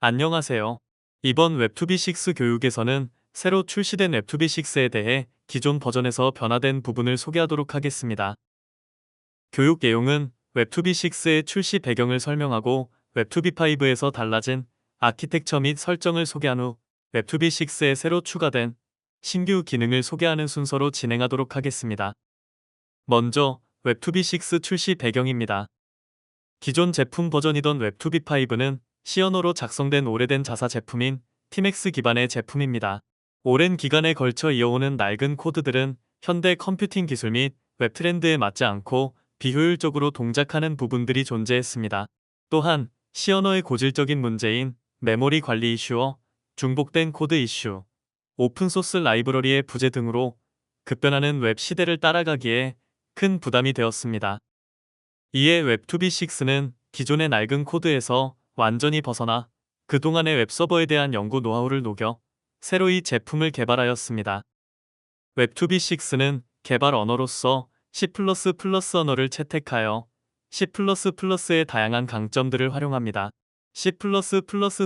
안녕하세요. 이번 웹2b6 교육에서는 새로 출시된 웹2b6에 대해 기존 버전에서 변화된 부분을 소개하도록 하겠습니다. 교육 내용은 웹2b6의 출시 배경을 설명하고 웹2b5에서 달라진 아키텍처 및 설정을 소개한 후 웹2b6에 새로 추가된 신규 기능을 소개하는 순서로 진행하도록 하겠습니다. 먼저 웹2b6 출시 배경입니다. 기존 제품 버전이던 웹2b5는 시언어로 작성된 오래된 자사 제품인 티맥스 기반의 제품입니다. 오랜 기간에 걸쳐 이어오는 낡은 코드들은 현대 컴퓨팅 기술 및 웹 트렌드에 맞지 않고 비효율적으로 동작하는 부분들이 존재했습니다. 또한 시언어의 고질적인 문제인 메모리 관리 이슈와 중복된 코드 이슈, 오픈소스 라이브러리의 부재 등으로 급변하는 웹 시대를 따라가기에 큰 부담이 되었습니다. 이에 웹2b6는 기존의 낡은 코드에서 완전히 벗어나 그동안의 웹서버에 대한 연구 노하우를 녹여 새로 이 제품을 개발하였습니다. 웹2b6는 개발 언어로서 C++ 언어를 채택하여 C++의 다양한 강점들을 활용합니다. C++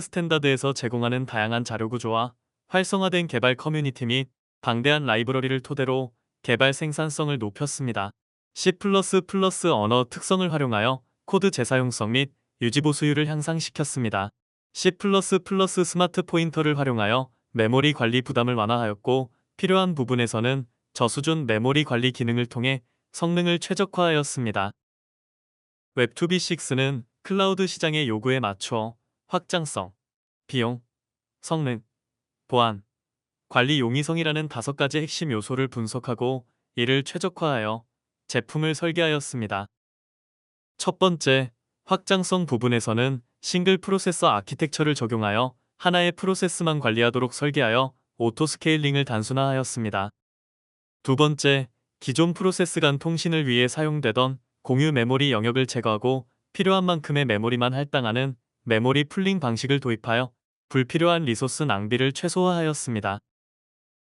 스탠다드에서 제공하는 다양한 자료구조와 활성화된 개발 커뮤니티 및 방대한 라이브러리를 토대로 개발 생산성을 높였습니다. C++ 언어 특성을 활용하여 코드 재사용성 및 유지보수율을 향상시켰습니다. C++ 스마트 포인터를 활용하여 메모리 관리 부담을 완화하였고 필요한 부분에서는 저수준 메모리 관리 기능을 통해 성능을 최적화하였습니다. 웹2b6는 클라우드 시장의 요구에 맞춰 확장성, 비용, 성능, 보안, 관리 용이성이라는 5가지 핵심 요소를 분석하고 이를 최적화하여 제품을 설계하였습니다. 첫 번째, 확장성 부분에서는 싱글 프로세서 아키텍처를 적용하여 하나의 프로세스만 관리하도록 설계하여 오토 스케일링을 단순화하였습니다. 두 번째, 기존 프로세스 간 통신을 위해 사용되던 공유 메모리 영역을 제거하고 필요한 만큼의 메모리만 할당하는 메모리 풀링 방식을 도입하여 불필요한 리소스 낭비를 최소화하였습니다.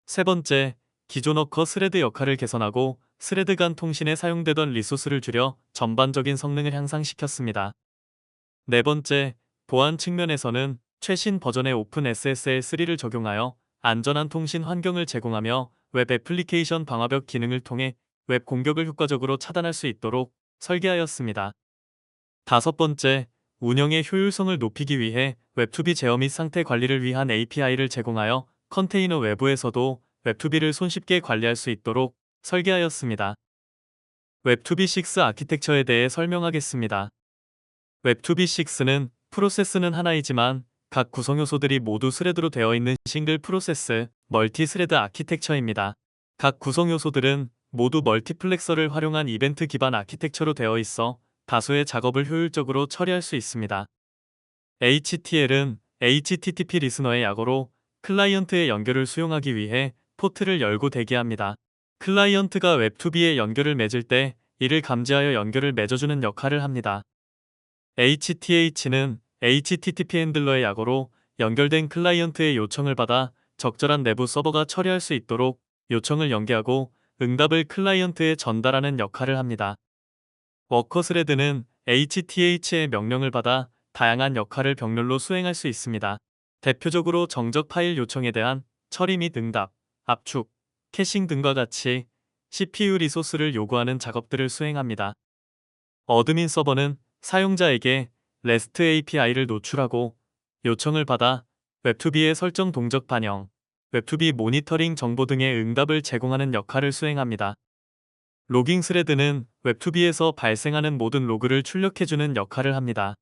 세 번째, 기존 워커 스레드 역할을 개선하고 스레드 간 통신에 사용되던 리소스를 줄여 전반적인 성능을 향상시켰습니다. 네 번째, 보안 측면에서는 최신 버전의 오픈SSL3를 적용하여 안전한 통신 환경을 제공하며 웹 애플리케이션 방화벽 기능을 통해 웹 공격을 효과적으로 차단할 수 있도록 설계하였습니다. 다섯 번째, 운영의 효율성을 높이기 위해 웹2b 제어 및 상태 관리를 위한 API를 제공하여 컨테이너 외부에서도 웹2b를 손쉽게 관리할 수 있도록 설계하였습니다. 웹2b6 아키텍처에 대해 설명하겠습니다. 웹2b6는 프로세스는 하나이지만 각 구성 요소들이 모두 스레드로 되어 있는 싱글 프로세스, 멀티 스레드 아키텍처입니다. 각 구성 요소들은 모두 멀티플렉서를 활용한 이벤트 기반 아키텍처로 되어 있어 다수의 작업을 효율적으로 처리할 수 있습니다. HTL은 HTTP 리스너의 약어로 클라이언트의 연결을 수용하기 위해 포트를 열고 대기합니다. 클라이언트가 웹2b에 연결을 맺을 때 이를 감지하여 연결을 맺어주는 역할을 합니다. HTH는 HTTP 핸들러의 약어로 연결된 클라이언트의 요청을 받아 적절한 내부 서버가 처리할 수 있도록 요청을 연계하고 응답을 클라이언트에 전달하는 역할을 합니다. 워커 스레드는 HTH의 명령을 받아 다양한 역할을 병렬로 수행할 수 있습니다. 대표적으로 정적 파일 요청에 대한 처리 및 응답, 압축, 캐싱 등과 같이 CPU 리소스를 요구하는 작업들을 수행합니다. 어드민 서버는 사용자에게 REST API를 노출하고 요청을 받아 웹2b의 설정 동적 반영, 웹2b 모니터링 정보 등의 응답을 제공하는 역할을 수행합니다. 로깅 스레드는 웹2b에서 발생하는 모든 로그를 출력해주는 역할을 합니다.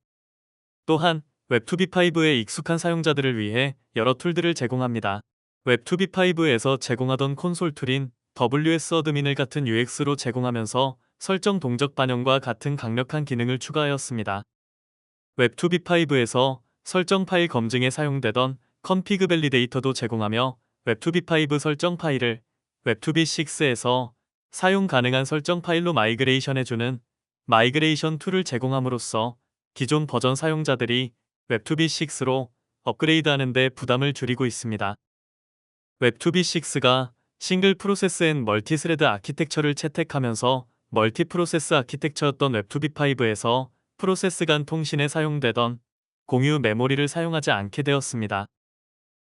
또한 웹2b5에 익숙한 사용자들을 위해 여러 툴들을 제공합니다. 웹2b5에서 제공하던 콘솔 툴인 WS 어드민을 같은 UX로 제공하면서 설정 동적 반영과 같은 강력한 기능을 추가하였습니다. 웹2b5에서 설정 파일 검증에 사용되던 config validator도 제공하며 웹2b5 설정 파일을 웹2b6에서 사용 가능한 설정 파일로 마이그레이션해주는 마이그레이션 툴을 제공함으로써 기존 버전 사용자들이 웹2b6로 업그레이드하는 데 부담을 줄이고 있습니다. 웹2b6가 싱글 프로세스 앤 멀티 스레드 아키텍처를 채택하면서 멀티 프로세스 아키텍처였던 웹2b5에서 프로세스 간 통신에 사용되던 공유 메모리를 사용하지 않게 되었습니다.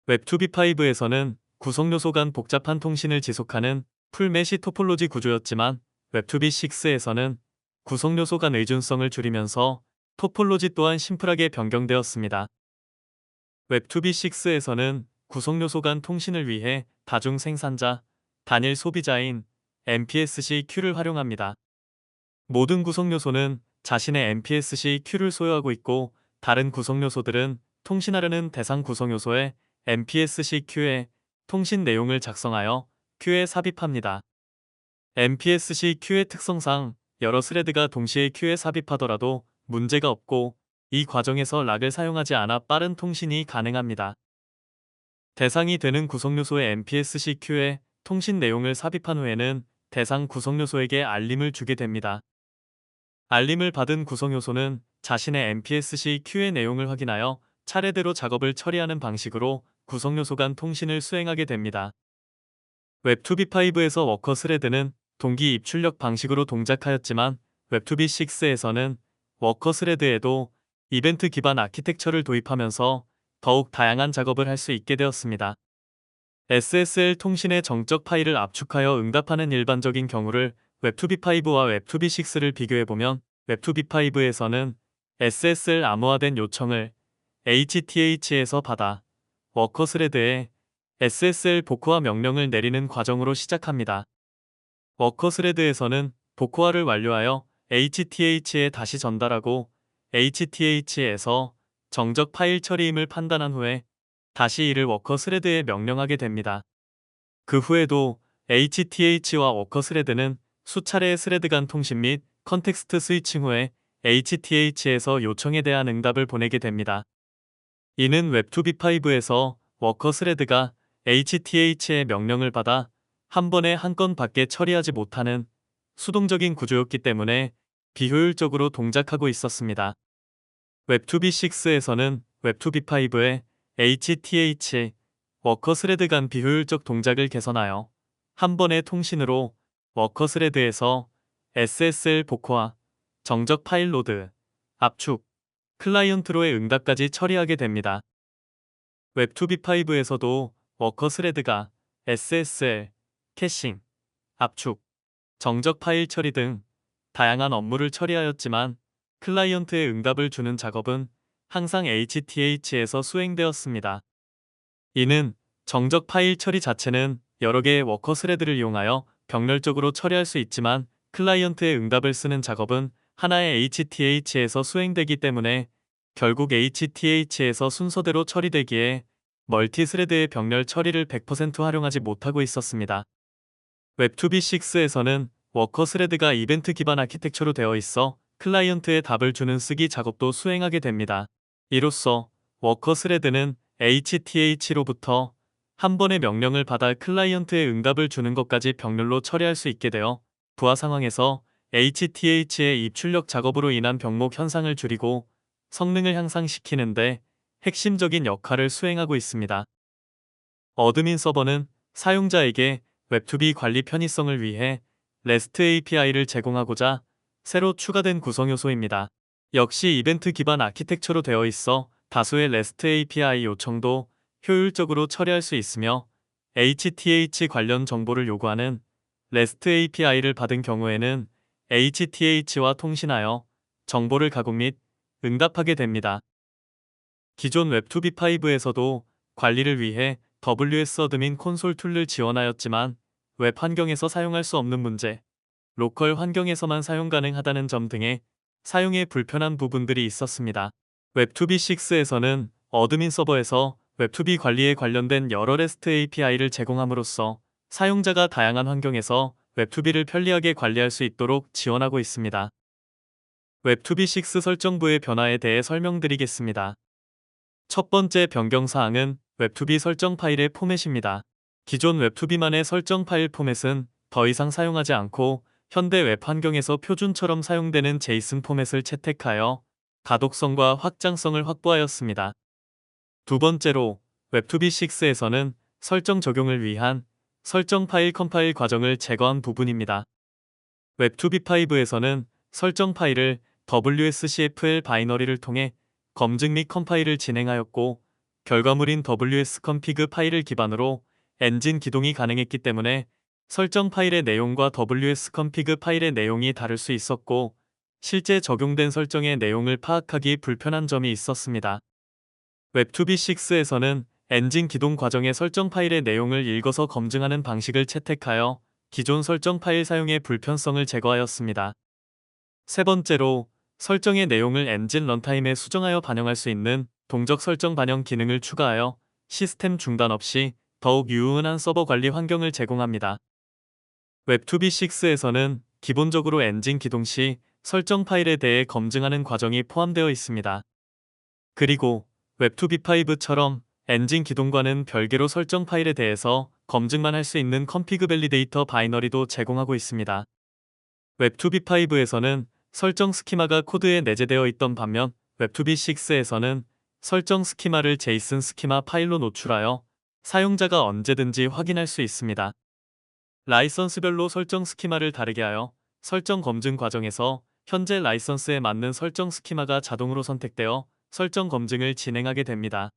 웹2b5에서는 구성 요소 간 복잡한 통신을 지속하는 풀메시 토폴로지 구조였지만 웹2b6에서는 구성 요소 간 의존성을 줄이면서 토폴로지 또한 심플하게 변경되었습니다. 웹2b6에서는 구성 요소 간 통신을 위해 다중 생산자, 단일 소비자인 MPSC 큐를 활용합니다. 모든 구성 요소는 자신의 MPSC 큐를 소유하고 있고 다른 구성 요소들은 통신하려는 대상 구성 요소의 MPSC 큐에 통신 내용을 작성하여 큐에 삽입합니다. MPSC 큐의 특성상 여러 스레드가 동시에 큐에 삽입하더라도 문제가 없고 이 과정에서 락을 사용하지 않아 빠른 통신이 가능합니다. 대상이 되는 구성 요소의 MPSC 큐에 통신 내용을 삽입한 후에는 대상 구성 요소에게 알림을 주게 됩니다. 알림을 받은 구성 요소는 자신의 MPSC 큐의 내용을 확인하여 차례대로 작업을 처리하는 방식으로 구성 요소 간 통신을 수행하게 됩니다. 웹2b5에서 워커 스레드는 동기 입출력 방식으로 동작하였지만 웹2b6에서는 워커 스레드에도 이벤트 기반 아키텍처를 도입하면서 더욱 다양한 작업을 할 수 있게 되었습니다. SSL 통신의 정적 파일을 압축하여 응답하는 일반적인 경우를 웹2b5와 웹2b6를 비교해보면 웹2b5에서는 SSL 암호화된 요청을 HTH에서 받아 워커 스레드에 SSL 복호화 명령을 내리는 과정으로 시작합니다. 워커 스레드에서는 복호화를 완료하여 HTH에 다시 전달하고 HTH에서 정적 파일 처리임을 판단한 후에 다시 이를 워커 스레드에 명령하게 됩니다. 그 후에도 HTH와 워커 스레드는 수차례의 스레드 간 통신 및 컨텍스트 스위칭 후에 HTH에서 요청에 대한 응답을 보내게 됩니다. 이는 웹2b5에서 워커 스레드가 HTH의 명령을 받아 한 번에 한 건밖에 처리하지 못하는 수동적인 구조였기 때문에 비효율적으로 동작하고 있었습니다. 웹2b6에서는 웹2b5의 HTH, 워커 스레드 간 비효율적 동작을 개선하여 한 번의 통신으로 워커 스레드에서 SSL 복호화, 정적 파일 로드, 압축, 클라이언트로의 응답까지 처리하게 됩니다. 웹2b5에서도 워커 스레드가 SSL, 캐싱, 압축, 정적 파일 처리 등 다양한 업무를 처리하였지만 클라이언트의 응답을 주는 작업은 항상 HTH에서 수행되었습니다. 이는 정적 파일 처리 자체는 여러 개의 워커 스레드를 이용하여 병렬적으로 처리할 수 있지만 클라이언트의 응답을 쓰는 작업은 하나의 HTH에서 수행되기 때문에 결국 HTH에서 순서대로 처리되기에 멀티 스레드의 병렬 처리를 100% 활용하지 못하고 있었습니다. 웹2b6에서는 워커 스레드가 이벤트 기반 아키텍처로 되어 있어 클라이언트의 답을 주는 쓰기 작업도 수행하게 됩니다. 이로써 워커 스레드는 HTH로부터 한 번의 명령을 받아 클라이언트의 응답을 주는 것까지 병렬로 처리할 수 있게 되어 부하 상황에서 HTH의 입출력 작업으로 인한 병목 현상을 줄이고 성능을 향상시키는데 핵심적인 역할을 수행하고 있습니다. 어드민 서버는 사용자에게 웹2b 관리 편의성을 위해 REST API를 제공하고자 새로 추가된 구성 요소입니다. 역시 이벤트 기반 아키텍처로 되어 있어 다수의 REST API 요청도 효율적으로 처리할 수 있으며 HTH 관련 정보를 요구하는 REST API를 받은 경우에는 HTH와 통신하여 정보를 가공 및 응답하게 됩니다. 기존 웹2b5에서도 관리를 위해 WS 어드민 콘솔 툴을 지원하였지만 웹 환경에서 사용할 수 없는 문제, 로컬 환경에서만 사용 가능하다는 점 등의 사용에 불편한 부분들이 있었습니다. 웹2b6에서는 어드민 서버에서 웹2b 관리에 관련된 여러 REST API를 제공함으로써 사용자가 다양한 환경에서 웹2b를 편리하게 관리할 수 있도록 지원하고 있습니다. 웹2b6 설정부의 변화에 대해 설명드리겠습니다. 첫 번째 변경사항은 웹2b 설정 파일의 포맷입니다. 기존 웹2b만의 설정 파일 포맷은 더 이상 사용하지 않고 현대 웹 환경에서 표준처럼 사용되는 제이슨 포맷을 채택하여 가독성과 확장성을 확보하였습니다. 두 번째로 웹2b6에서는 설정 적용을 위한 설정 파일 컴파일 과정을 제거한 부분입니다. 웹2b5에서는 설정 파일을 WSCFL 바이너리를 통해 검증 및 컴파일을 진행하였고 결과물인 WSconfig 파일을 기반으로 엔진 기동이 가능했기 때문에 설정 파일의 내용과 WSconfig 파일의 내용이 다를 수 있었고 실제 적용된 설정의 내용을 파악하기 불편한 점이 있었습니다. 웹2b6에서는 엔진 기동 과정의 설정 파일의 내용을 읽어서 검증하는 방식을 채택하여 기존 설정 파일 사용의 불편성을 제거하였습니다. 세 번째로, 설정의 내용을 엔진 런타임에 수정하여 반영할 수 있는 동적 설정 반영 기능을 추가하여 시스템 중단 없이 더욱 유용한 서버 관리 환경을 제공합니다. 웹2b6에서는 기본적으로 엔진 기동 시 설정 파일에 대해 검증하는 과정이 포함되어 있습니다. 그리고 웹2b5처럼 엔진 기동과는 별개로 설정 파일에 대해서 검증만 할 수 있는 config validator 바이너리도 제공하고 있습니다. 웹2b5에서는 설정 스키마가 코드에 내재되어 있던 반면 웹2b6에서는 설정 스키마를 JSON 스키마 파일로 노출하여 사용자가 언제든지 확인할 수 있습니다. 라이선스별로 설정 스키마를 다르게 하여 설정 검증 과정에서 현재 라이선스에 맞는 설정 스키마가 자동으로 선택되어 설정 검증을 진행하게 됩니다.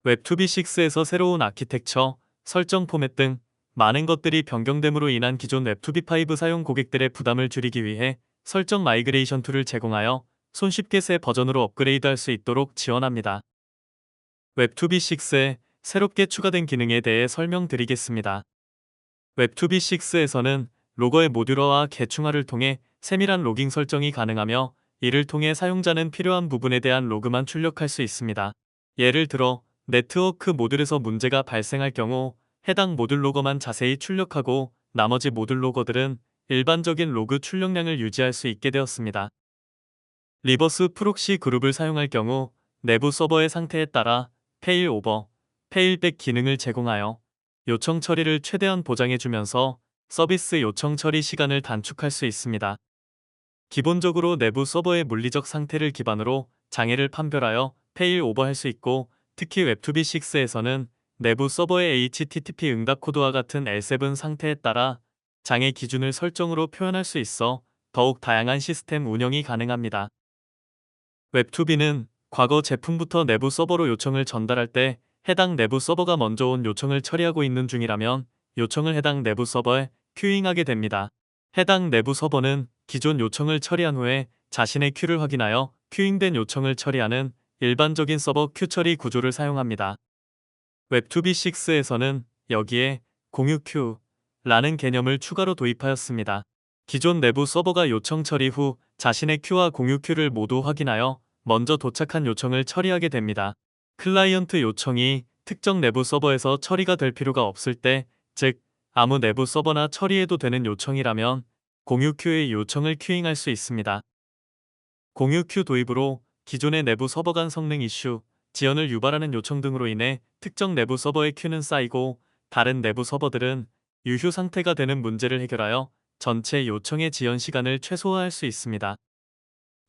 웹2b6에서 새로운 아키텍처, 설정 포맷 등 많은 것들이 변경됨으로 인한 기존 웹2b5 사용 고객들의 부담을 줄이기 위해 설정 마이그레이션 툴을 제공하여 손쉽게 새 버전으로 업그레이드할 수 있도록 지원합니다. 웹2b6에 새롭게 추가된 기능에 대해 설명드리겠습니다. 웹2b6에서는 로거의 모듈화와 개충화를 통해 세밀한 로깅 설정이 가능하며 이를 통해 사용자는 필요한 부분에 대한 로그만 출력할 수 있습니다. 예를 들어 네트워크 모듈에서 문제가 발생할 경우 해당 모듈 로거만 자세히 출력하고 나머지 모듈 로거들은 일반적인 로그 출력량을 유지할 수 있게 되었습니다. 리버스 프록시 그룹을 사용할 경우 내부 서버의 상태에 따라 페일 오버, 페일 백 기능을 제공하여 요청 처리를 최대한 보장해주면서 서비스 요청 처리 시간을 단축할 수 있습니다. 기본적으로 내부 서버의 물리적 상태를 기반으로 장애를 판별하여 페일 오버할 수 있고 특히 웹2b6에서는 내부 서버의 HTTP 응답 코드와 같은 L7 상태에 따라 장애 기준을 설정으로 표현할 수 있어 더욱 다양한 시스템 운영이 가능합니다. 웹2b는 과거 제품부터 내부 서버로 요청을 전달할 때 해당 내부 서버가 먼저 온 요청을 처리하고 있는 중이라면 요청을 해당 내부 서버에 큐잉하게 됩니다. 해당 내부 서버는 기존 요청을 처리한 후에 자신의 큐를 확인하여 큐잉된 요청을 처리하는 일반적인 서버 큐 처리 구조를 사용합니다. 웹2b6에서는 여기에 공유 큐라는 개념을 추가로 도입하였습니다. 기존 내부 서버가 요청 처리 후 자신의 큐와 공유 큐를 모두 확인하여 먼저 도착한 요청을 처리하게 됩니다. 클라이언트 요청이 특정 내부 서버에서 처리가 될 필요가 없을 때, 즉 아무 내부 서버나 처리해도 되는 요청이라면 공유 큐의 요청을 큐잉할 수 있습니다. 공유 큐 도입으로 기존의 내부 서버 간 성능 이슈, 지연을 유발하는 요청 등으로 인해 특정 내부 서버의 큐는 쌓이고 다른 내부 서버들은 유휴 상태가 되는 문제를 해결하여 전체 요청의 지연 시간을 최소화할 수 있습니다.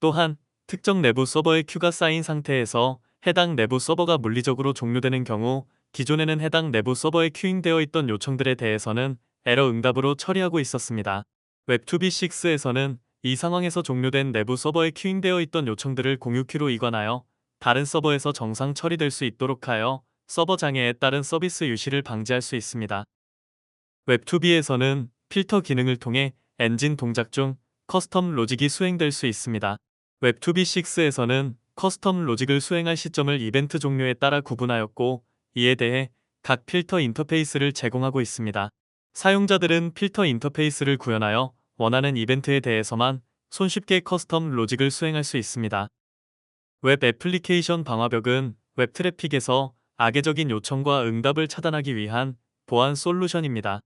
또한 특정 내부 서버의 큐가 쌓인 상태에서 해당 내부 서버가 물리적으로 종료되는 경우 기존에는 해당 내부 서버에 큐잉되어 있던 요청들에 대해서는 에러 응답으로 처리하고 있었습니다. 웹2b6에서는 이 상황에서 종료된 내부 서버에 큐잉되어 있던 요청들을 공유 큐로 이관하여 다른 서버에서 정상 처리될 수 있도록 하여 서버 장애에 따른 서비스 유실을 방지할 수 있습니다. 웹2b에서는 필터 기능을 통해 엔진 동작 중 커스텀 로직이 수행될 수 있습니다. 웹2b6에서는 커스텀 로직을 수행할 시점을 이벤트 종료에 따라 구분하였고 이에 대해 각 필터 인터페이스를 제공하고 있습니다. 사용자들은 필터 인터페이스를 구현하여 원하는 이벤트에 대해서만 손쉽게 커스텀 로직을 수행할 수 있습니다. 웹 애플리케이션 방화벽은 웹 트래픽에서 악의적인 요청과 응답을 차단하기 위한 보안 솔루션입니다.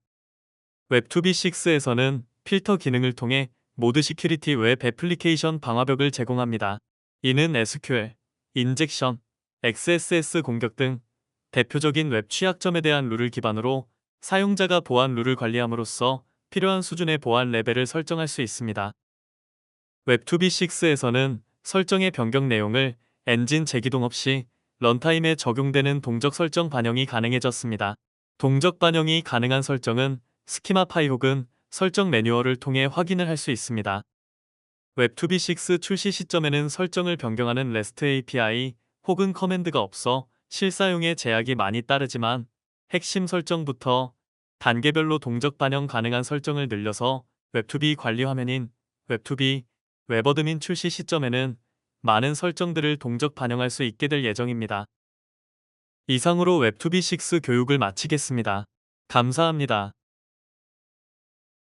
웹2b6에서는 필터 기능을 통해 모드 시큐리티 웹 애플리케이션 방화벽을 제공합니다. 이는 SQL, 인젝션, XSS 공격 등 대표적인 웹 취약점에 대한 룰을 기반으로 사용자가 보안 룰을 관리함으로써 필요한 수준의 보안 레벨을 설정할 수 있습니다. 웹2b6에서는 설정의 변경 내용을 엔진 재기동 없이 런타임에 적용되는 동적 설정 반영이 가능해졌습니다. 동적 반영이 가능한 설정은 스키마 파일 혹은 설정 매뉴얼을 통해 확인을 할 수 있습니다. 웹2b 6 출시 시점에는 설정을 변경하는 REST API 혹은 커맨드가 없어 실사용에 제약이 많이 따르지만 핵심 설정부터 단계별로 동적 반영 가능한 설정을 늘려서 웹2b 관리 화면인 웹2b 웹어드민 출시 시점에는 많은 설정들을 동적 반영할 수 있게 될 예정입니다. 이상으로 웹2b 6 교육을 마치겠습니다. 감사합니다.